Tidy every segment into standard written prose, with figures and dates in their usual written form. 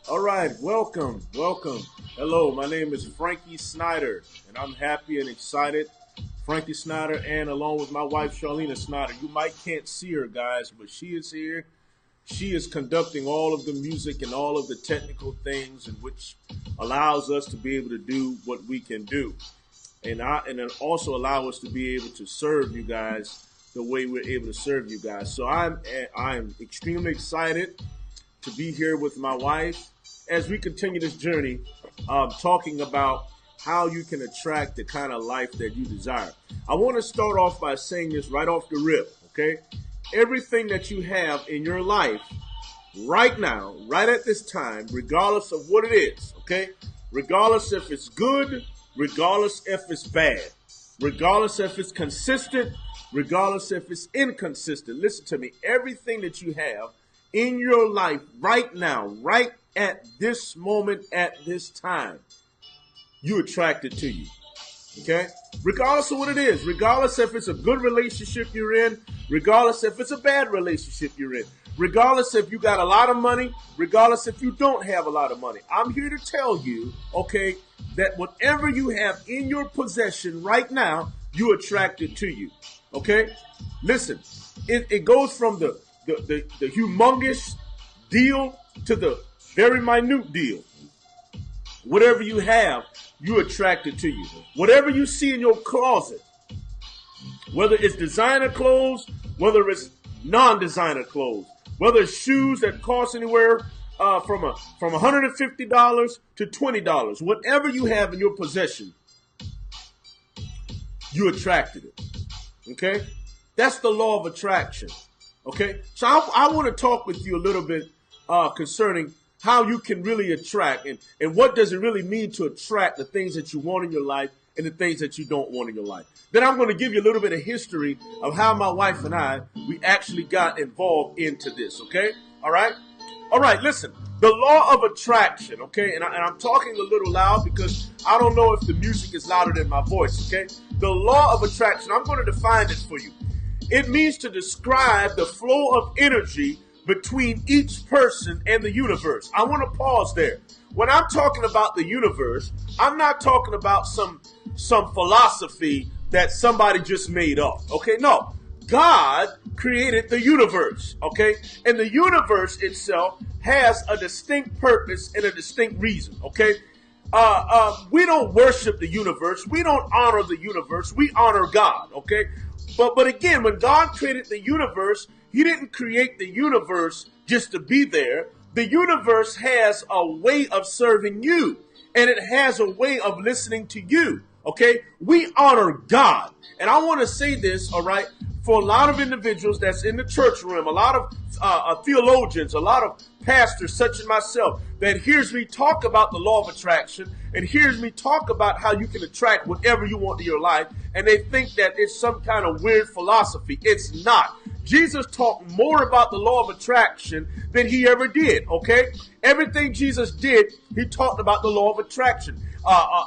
All right, welcome, welcome. Hello, my name is Frankie Snyder, and I'm happy and excited. Frankie Snyder, and along with my wife Charlena Snyder. You might can't see her, guys, but she is here. She is conducting all of the music and all of the technical things, in which allows us to be able to do what we can do, and it also allow us to be able to serve you guys the way we're able to serve you guys. So I'm extremely excited to be here with my wife as we continue this journey, talking about how you can attract the kind of life that you desire. I want to start off by saying this right off the rip, okay? Everything that you have in your life right now, right at this time, regardless of what it is, okay? Regardless if it's good, regardless if it's bad, regardless if it's consistent, regardless if it's inconsistent. Listen to me. Everything that you have in your life right now, right at this moment, at this time, you attract it to you. Okay? Regardless of what it is, regardless if it's a good relationship you're in, regardless if it's a bad relationship you're in, regardless if you got a lot of money, regardless if you don't have a lot of money. I'm here to tell you, okay, that whatever you have in your possession right now, you attract it to you. Okay? Listen, it goes from the humongous deal to the very minute deal. Whatever you have, you attract it to you. Whatever you see in your closet, whether it's designer clothes, whether it's non-designer clothes, whether it's shoes that cost anywhere from $150 to $20, whatever you have in your possession, you attracted it. Okay? That's the law of attraction. Okay? So I want to talk with you a little bit concerning how you can really attract and what does it really mean to attract the things that you want in your life and the things that you don't want in your life. Then I'm going to give you a little bit of history of how my wife and we actually got involved into this, okay? All right? All right, listen. The law of attraction, okay? And I'm talking a little loud because I don't know if the music is louder than my voice, okay? The law of attraction, I'm going to define it for you. It means to describe the flow of energy between each person and the universe. I want to pause there. When I'm talking about the universe, I'm not talking about some philosophy that somebody just made up. Okay, no. God created the universe, okay? And the universe itself has a distinct purpose and a distinct reason, okay? We don't worship the universe. We don't honor the universe. We honor God, okay? But again, when God created the universe, He didn't create the universe just to be there. The universe has a way of serving you, and it has a way of listening to you, okay? We honor God. And I want to say this, all right, for a lot of individuals that's in the church room, a lot of theologians, a lot of pastors such as myself that hears me talk about the law of attraction and hears me talk about how you can attract whatever you want in your life, and they think that it's some kind of weird philosophy. It's not. Jesus talked more about the law of attraction than He ever did, okay? Everything Jesus did, He talked about the law of attraction.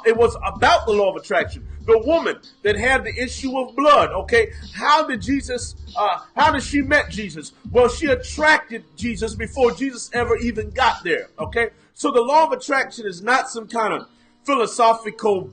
It was about the law of attraction. The woman that had the issue of blood, okay? How did she met Jesus? Well, she attracted Jesus before Jesus ever even got there, okay? So the law of attraction is not some kind of philosophical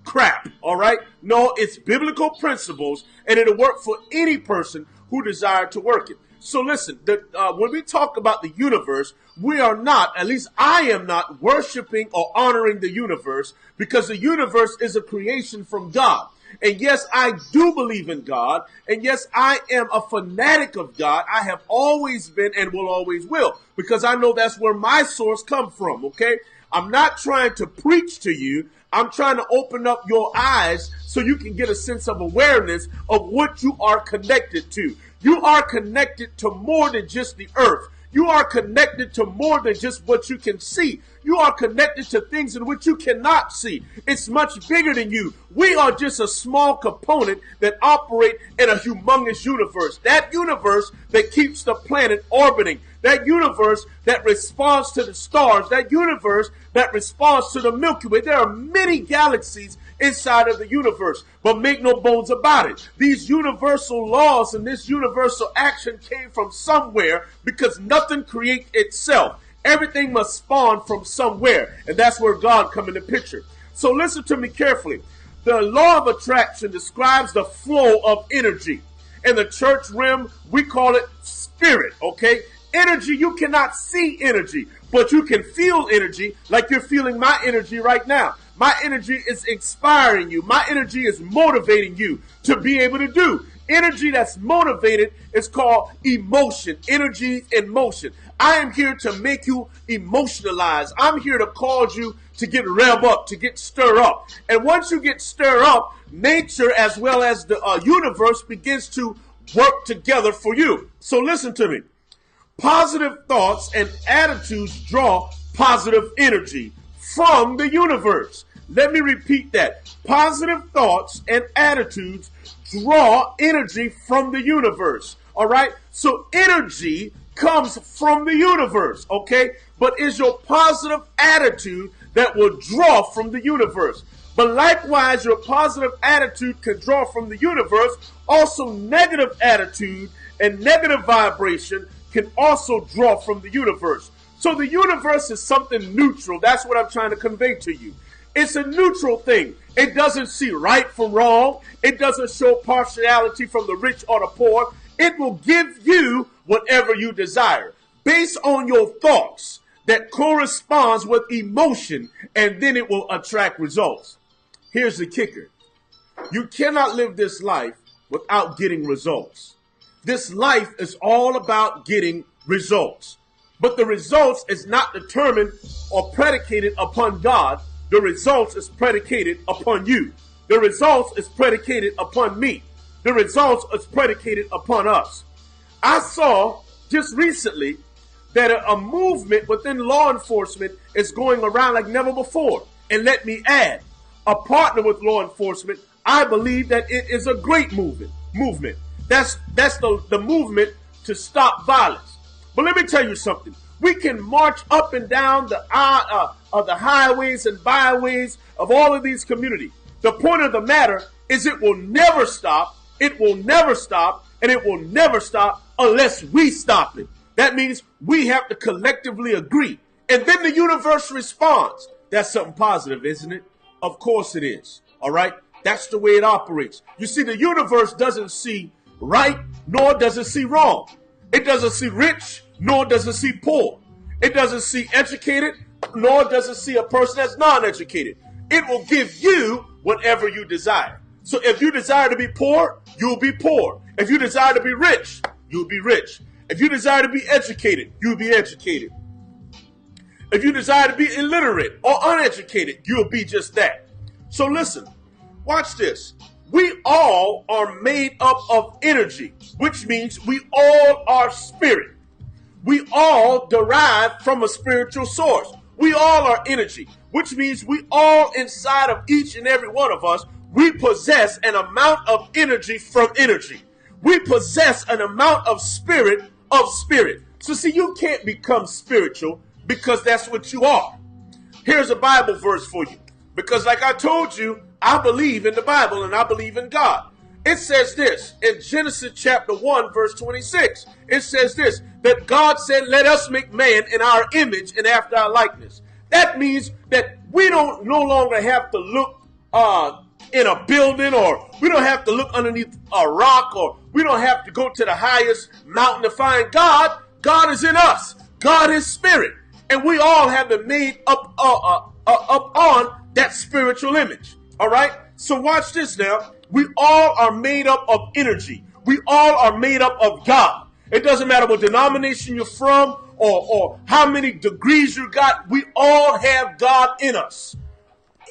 crap, all right? No, it's biblical principles, and it'll work for any person who desire to work it. So listen, when we talk about the universe, we are not, at least I am not, worshiping or honoring the universe, because the universe is a creation from God. And yes, I do believe in God. And yes, I am a fanatic of God. I have always been and will always will, because I know that's where my source comes from, okay? I'm not trying to preach to you. I'm trying to open up your eyes so you can get a sense of awareness of what you are connected to. You are connected to more than just the earth. You are connected to more than just what you can see. You are connected to things in which you cannot see. It's much bigger than you. We are just a small component that operate in a humongous universe. That universe that keeps the planet orbiting. That universe that responds to the stars. That universe that responds to the Milky Way. There are many galaxies inside of the universe, but make no bones about it. These universal laws and this universal action came from somewhere, because nothing creates itself. Everything must spawn from somewhere, and that's where God come in the picture. So listen to me carefully. The law of attraction describes the flow of energy. In the church realm, we call it spirit, okay? Energy, you cannot see energy, but you can feel energy like you're feeling my energy right now. My energy is inspiring you. My energy is motivating you to be able to do. Energy that's motivated is called emotion. Energy in motion. I am here to make you emotionalize. I'm here to cause you to get rev up, to get stir up. And once you get stir up, nature as well as the universe begins to work together for you. So listen to me. Positive thoughts and attitudes draw positive energy from the universe. Let me repeat that. Positive thoughts and attitudes draw energy from the universe. All right? So energy comes from the universe, okay? But is your positive attitude that will draw from the universe. But likewise, your positive attitude can draw from the universe. Also, negative attitude and negative vibration can also draw from the universe. So the universe is something neutral. That's what I'm trying to convey to you. It's a neutral thing. It doesn't see right from wrong. It doesn't show partiality from the rich or the poor. It will give you whatever you desire based on your thoughts that corresponds with emotion, and then it will attract results. Here's the kicker. You cannot live this life without getting results. This life is all about getting results. But the results is not determined or predicated upon God. The results is predicated upon you. The results is predicated upon me. The results is predicated upon us. I saw just recently that a movement within law enforcement is going around like never before. And let me add, a partner with law enforcement, I believe that it is a great movement. That's the movement to stop violence. But let me tell you something. We can march up and down the highways and byways of all of these communities. The point of the matter is it will never stop. It will never stop. And it will never stop unless we stop it. That means we have to collectively agree. And then the universe responds. That's something positive, isn't it? Of course it is. All right? That's the way it operates. You see, the universe doesn't see right, nor does it see wrong. It doesn't see rich, nor does it see poor. It doesn't see educated, nor does it see a person that's non-educated. It will give you whatever you desire. So if you desire to be poor, you'll be poor. If you desire to be rich, you'll be rich. If you desire to be educated, you'll be educated. If you desire to be illiterate or uneducated, you'll be just that. So listen, watch this. We all are made up of energy, which means we all are spirit. We all derive from a spiritual source. We all are energy, which means we all inside of each and every one of us, we possess an amount of energy from energy. We possess an amount of spirit of spirit. So see, you can't become spiritual because that's what you are. Here's a Bible verse for you. Because like I told you, I believe in the Bible and I believe in God. It says this in Genesis chapter 1, verse 26. It says this, that God said, let us make man in our image and after our likeness. That means that we don't no longer have to look in a building, or we don't have to look underneath a rock, or we don't have to go to the highest mountain to find God. God is in us. God is spirit. And we all have been made up on that spiritual image. All right. So watch this now. We all are made up of energy. We all are made up of God. It doesn't matter what denomination you're from or how many degrees you got. We all have God in us.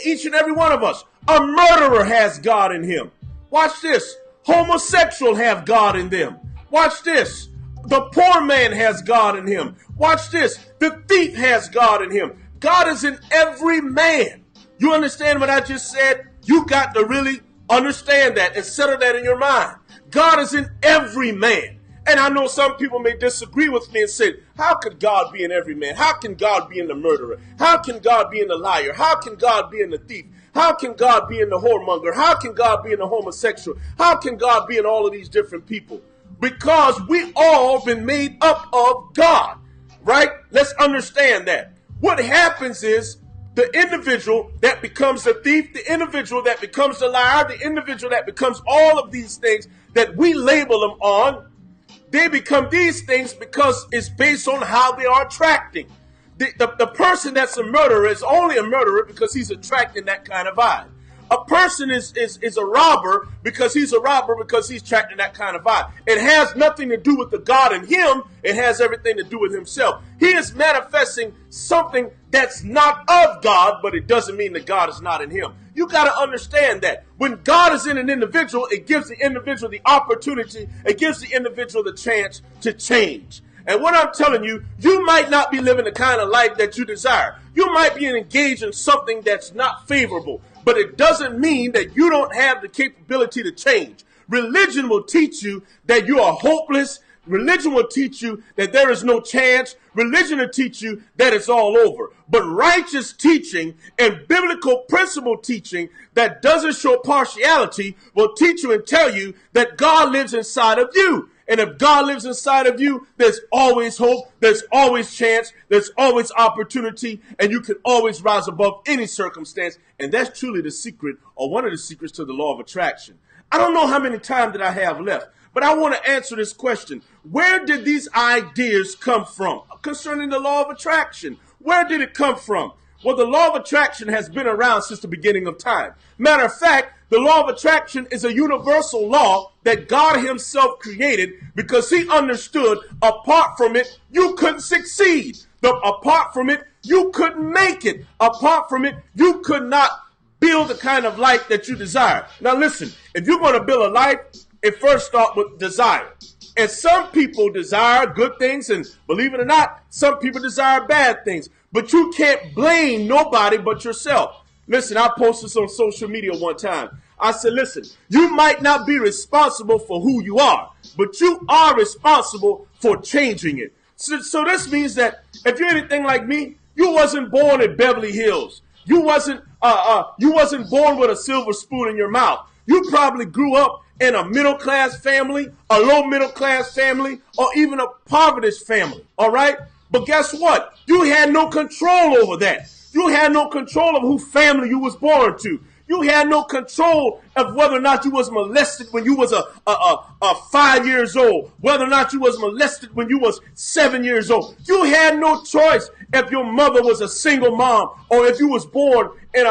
Each and every one of us. A murderer has God in him. Watch this. Homosexual have God in them. Watch this. The poor man has God in him. Watch this. The thief has God in him. God is in every man. You understand what I just said? You got to really understand that and settle that in your mind. God is in every man. And I know some people may disagree with me and say, how could God be in every man? How can God be in the murderer? How can God be in the liar? How can God be in the thief? How can God be in the whoremonger? How can God be in the homosexual? How can God be in all of these different people? Because we all been made up of God. right? Let's understand that. What happens is the individual that becomes a thief, the individual that becomes a liar, the individual that becomes all of these things that we label them on, they become these things because it's based on how they are attracting. The person that's a murderer is only a murderer because he's attracting that kind of vibe. A person is a robber because he's a robber because he's attracting that kind of vibe. It has nothing to do with the God in him. It has everything to do with himself. He is manifesting something that's not of God, but it doesn't mean that God is not in him. You got to understand that when God is in an individual, it gives the individual the opportunity, it gives the individual the chance to change. And what I'm telling you, you might not be living the kind of life that you desire. You might be engaged in something that's not favorable, but it doesn't mean that you don't have the capability to change. Religion will teach you that you are hopeless. Religion will teach you that there is no chance. Religion will teach you that it's all over. But righteous teaching and biblical principle teaching that doesn't show partiality will teach you and tell you that God lives inside of you. And if God lives inside of you, there's always hope, there's always chance, there's always opportunity, and you can always rise above any circumstance. And that's truly the secret, or one of the secrets to the law of attraction. I don't know how many time that I have left, but I want to answer this question. Where did these ideas come from concerning the law of attraction? Where did it come from? Well, the law of attraction has been around since the beginning of time. Matter of fact, the law of attraction is a universal law that God himself created because he understood apart from it, you couldn't succeed. Apart from it, you couldn't make it. Apart from it, you could not build the kind of life that you desire. Now listen, if you're going to build a life, it first starts with desire. And some people desire good things, and believe it or not, some people desire bad things. But you can't blame nobody but yourself. Listen, I posted this on social media one time. I said, listen, you might not be responsible for who you are, but you are responsible for changing it. So this means that if you're anything like me, you wasn't born in Beverly Hills. You wasn't born with a silver spoon in your mouth. You probably grew up in a middle-class family, a low-middle-class family, or even a poverty family, all right? But guess what? You had no control over that. You had no control of who family you was born to. You had no control of whether or not you was molested when you was a 5 years old, whether or not you was molested when you was 7 years old. You had no choice if your mother was a single mom or if you was born in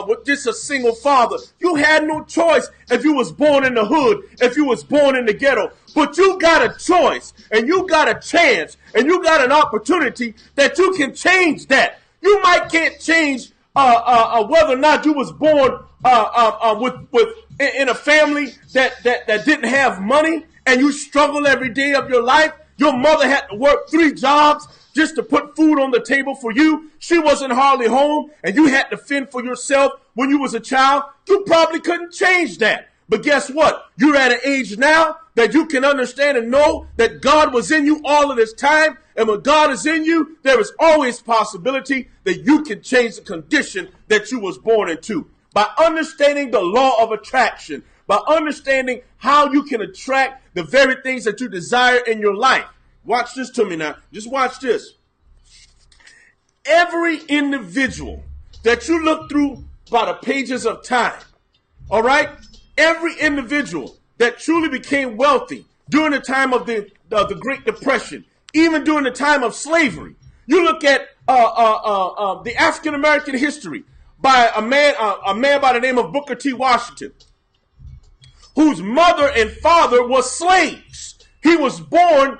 with just a single father. You had no choice if you was born in the hood, if you was born in the ghetto. But you got a choice and you got a chance and you got an opportunity that you can change that. You might can't change whether or not you was born in a family that didn't have money and you struggle every day of your life. Your mother had to work 3 jobs just to put food on the table for you. She wasn't hardly home and you had to fend for yourself when you was a child. You probably couldn't change that. But guess what? You're at an age now that you can understand and know that God was in you all of this time. And when God is in you, there is always possibility that you can change the condition that you was born into. By understanding the law of attraction, by understanding how you can attract the very things that you desire in your life. Watch this to me now. Just watch this. Every individual that you look through by the pages of time, all right? Every individual that truly became wealthy during the time of the Great Depression, even during the time of slavery. You look at the African American history by a man by the name of Booker T. Washington, whose mother and father were slaves. He was born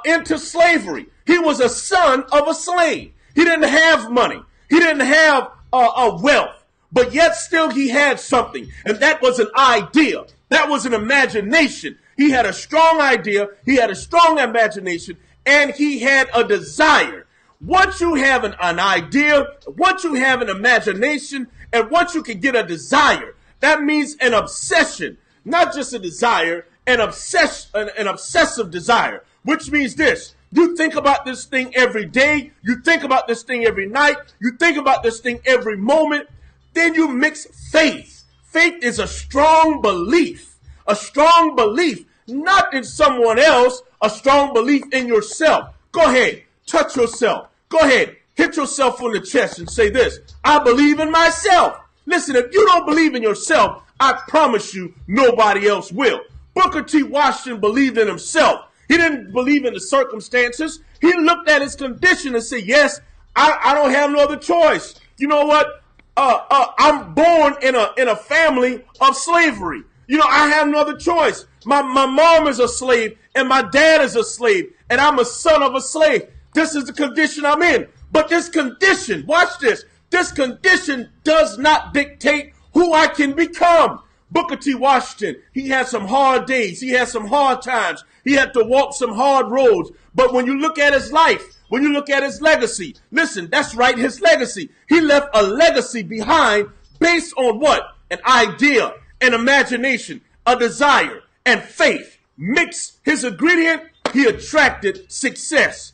into slavery. He was a son of a slave. He didn't have money. He didn't have wealth. But yet still he had something. And that was an idea. That was an imagination. He had a strong idea. He had a strong imagination. And he had a desire. Once you have an idea, once you have an imagination, and once you can get a desire, that means an obsession. Not just a desire, an obsessive desire. Which means this. You think about this thing every day. You think about this thing every night. You think about this thing every moment. Then you mix faith. Faith is a strong belief. A strong belief, not in someone else, a strong belief in yourself. Go ahead. touch yourself. Go ahead. Hit yourself on the chest and say this. I believe in myself. Listen, if you don't believe in yourself, I promise you nobody else will. Booker T. Washington believed in himself. He didn't believe in the circumstances. He looked at his condition and said, yes, I don't have no other choice. You know what? I'm born in a family of slavery. You know, I have no other choice. My mom is a slave and my dad is a slave and I'm a son of a slave. This is the condition I'm in. But this condition, watch this, this condition does not dictate who I can become. Booker T. Washington, he had some hard days. He had some hard times. He had to walk some hard roads. But when you look at his life, when you look at his legacy, listen, that's right, his legacy. He left a legacy behind based on what? An idea, an imagination, a desire, and faith. Mix his ingredient, he attracted success.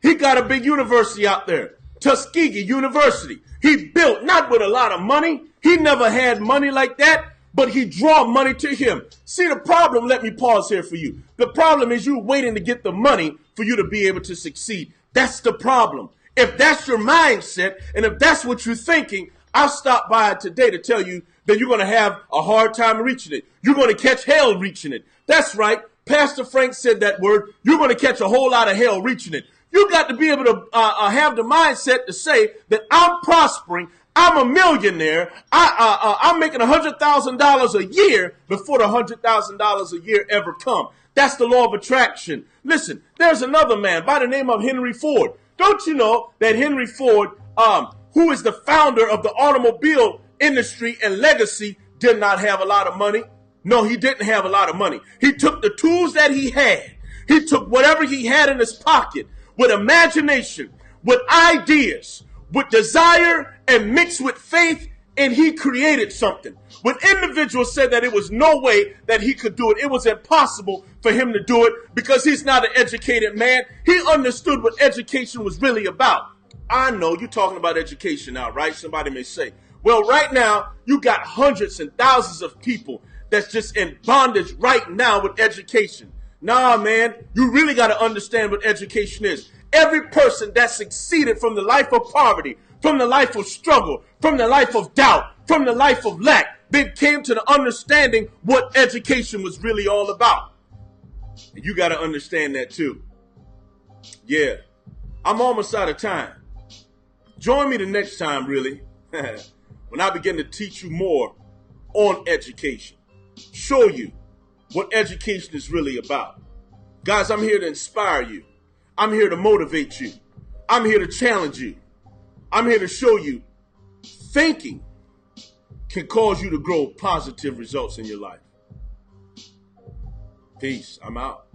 He got a big university out there, Tuskegee University. He built, not with a lot of money. He never had money like that, but he draw money to him. See, the problem, let me pause here for you. The problem is you're waiting to get the money for you to be able to succeed. That's the problem. If that's your mindset, and if that's what you're thinking, I'll stop by today to tell you that you're going to have a hard time reaching it. You're going to catch hell reaching it. That's right. Pastor Frank said that word. You're going to catch a whole lot of hell reaching it. You got to be able to have the mindset to say that I'm prospering. I'm a millionaire. I'm making $100,000 a year before the $100,000 a year ever come. That's the law of attraction. Listen, there's another man by the name of Henry Ford. Don't you know that Henry Ford, who is the founder of the automobile industry and legacy, did not have a lot of money? No, he didn't have a lot of money. He took the tools that he had. He took whatever he had in his pocket with imagination, with ideas, with desire, and mixed with faith, and he created something. When individuals said that it was no way that he could do it, it was impossible for him to do it because he's not an educated man. He understood what education was really about. I know you're talking about education now, right? Somebody may say, well, right now, you got hundreds and thousands of people that's just in bondage right now with education. Nah, man, you really got to understand what education is. Every person that succeeded from the life of poverty, from the life of struggle, from the life of doubt, from the life of lack, they came to the understanding what education was really all about. And you got to understand that too. Yeah, I'm almost out of time. Join me the next time, really, when I begin to teach you more on education. Show you what education is really about. Guys, I'm here to inspire you. I'm here to motivate you. I'm here to challenge you. I'm here to show you thinking can cause you to grow positive results in your life. Peace. I'm out.